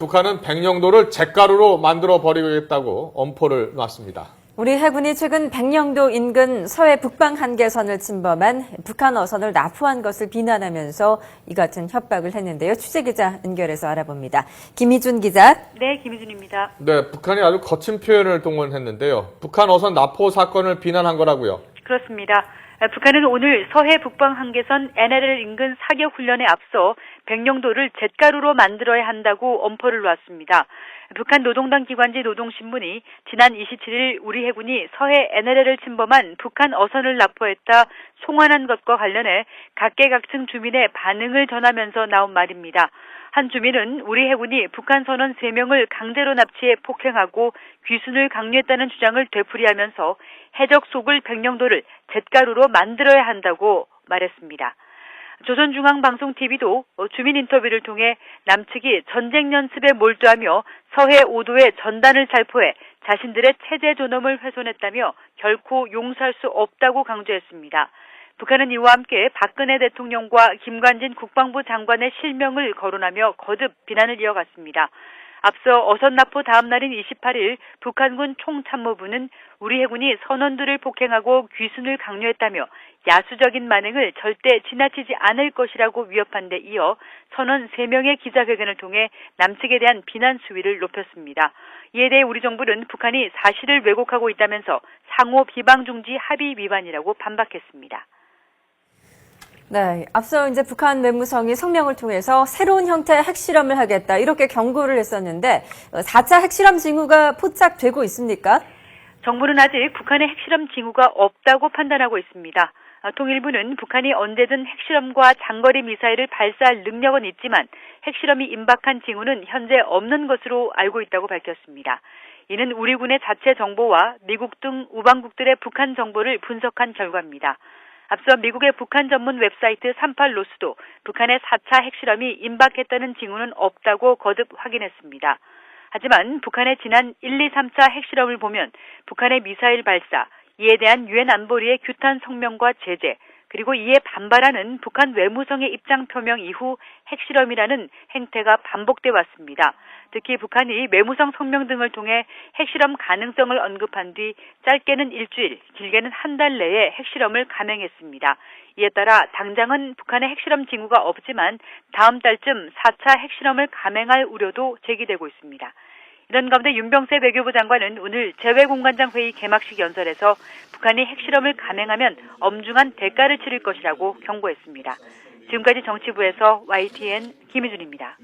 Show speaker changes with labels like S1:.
S1: 북한은 백령도를 잿가루로 만들어 버리겠다고 엄포를 놨습니다.
S2: 우리 해군이 최근 백령도 인근 서해 북방 한계선을 침범한 북한 어선을 납포한 것을 비난하면서 이 같은 협박을 했는데요. 취재기자 연결해서 알아봅니다. 김희준 기자.
S3: 네, 김희준입니다.
S1: 네, 북한이 아주 거친 표현을 동원했는데요. 북한 어선 납포 사건을 비난한 거라고요.
S3: 그렇습니다. 북한은 오늘 서해 북방 한계선 NLL 인근 사격 훈련에 앞서 백령도를 잿가루로 만들어야 한다고 엄포를 놨습니다. 북한 노동당 기관지 노동신문이 지난 27일 우리 해군이 서해 NLL을 침범한 북한 어선을 납포했다 송환한 것과 관련해 각계각층 주민의 반응을 전하면서 나온 말입니다. 한 주민은 우리 해군이 북한 선원 3명을 강제로 납치해 폭행하고 귀순을 강요했다는 주장을 되풀이하면서 해적 속을 백령도를 잿가루로 만들어야 한다고 말했습니다. 조선중앙방송TV도 주민 인터뷰를 통해 남측이 전쟁 연습에 몰두하며 서해 5도의 전단을 살포해 자신들의 체제 존엄을 훼손했다며 결코 용서할 수 없다고 강조했습니다. 북한은 이와 함께 박근혜 대통령과 김관진 국방부 장관의 실명을 거론하며 거듭 비난을 이어갔습니다. 앞서 어선 납포 다음 날인 28일 북한군 총참모부는 우리 해군이 선원들을 폭행하고 귀순을 강요했다며 야수적인 만행을 절대 지나치지 않을 것이라고 위협한 데 이어 선원 3명의 기자회견을 통해 남측에 대한 비난 수위를 높였습니다. 이에 대해 우리 정부는 북한이 사실을 왜곡하고 있다면서 상호 비방 중지 합의 위반이라고 반박했습니다.
S2: 네, 앞서 이제 북한 외무성이 성명을 통해서 새로운 형태의 핵실험을 하겠다 이렇게 경고를 했었는데 4차 핵실험 징후가 포착되고 있습니까?
S3: 정부는 아직 북한의 핵실험 징후가 없다고 판단하고 있습니다. 통일부는 북한이 언제든 핵실험과 장거리 미사일을 발사할 능력은 있지만 핵실험이 임박한 징후는 현재 없는 것으로 알고 있다고 밝혔습니다. 이는 우리 군의 자체 정보와 미국 등 우방국들의 북한 정보를 분석한 결과입니다. 앞서 미국의 북한 전문 웹사이트 38로스도 북한의 4차 핵실험이 임박했다는 징후는 없다고 거듭 확인했습니다. 하지만 북한의 지난 1, 2, 3차 핵실험을 보면 북한의 미사일 발사, 이에 대한 유엔 안보리의 규탄 성명과 제재, 그리고 이에 반발하는 북한 외무성의 입장 표명 이후 핵실험이라는 행태가 반복돼 왔습니다. 특히 북한이 외무성 성명 등을 통해 핵실험 가능성을 언급한 뒤 짧게는 일주일, 길게는 한 달 내에 핵실험을 감행했습니다. 이에 따라 당장은 북한의 핵실험 징후가 없지만 다음 달쯤 4차 핵실험을 감행할 우려도 제기되고 있습니다. 이런 가운데 윤병세 외교부 장관은 오늘 재외공관장 회의 개막식 연설에서 북한이 핵실험을 감행하면 엄중한 대가를 치를 것이라고 경고했습니다. 지금까지 정치부에서 YTN 김희준입니다.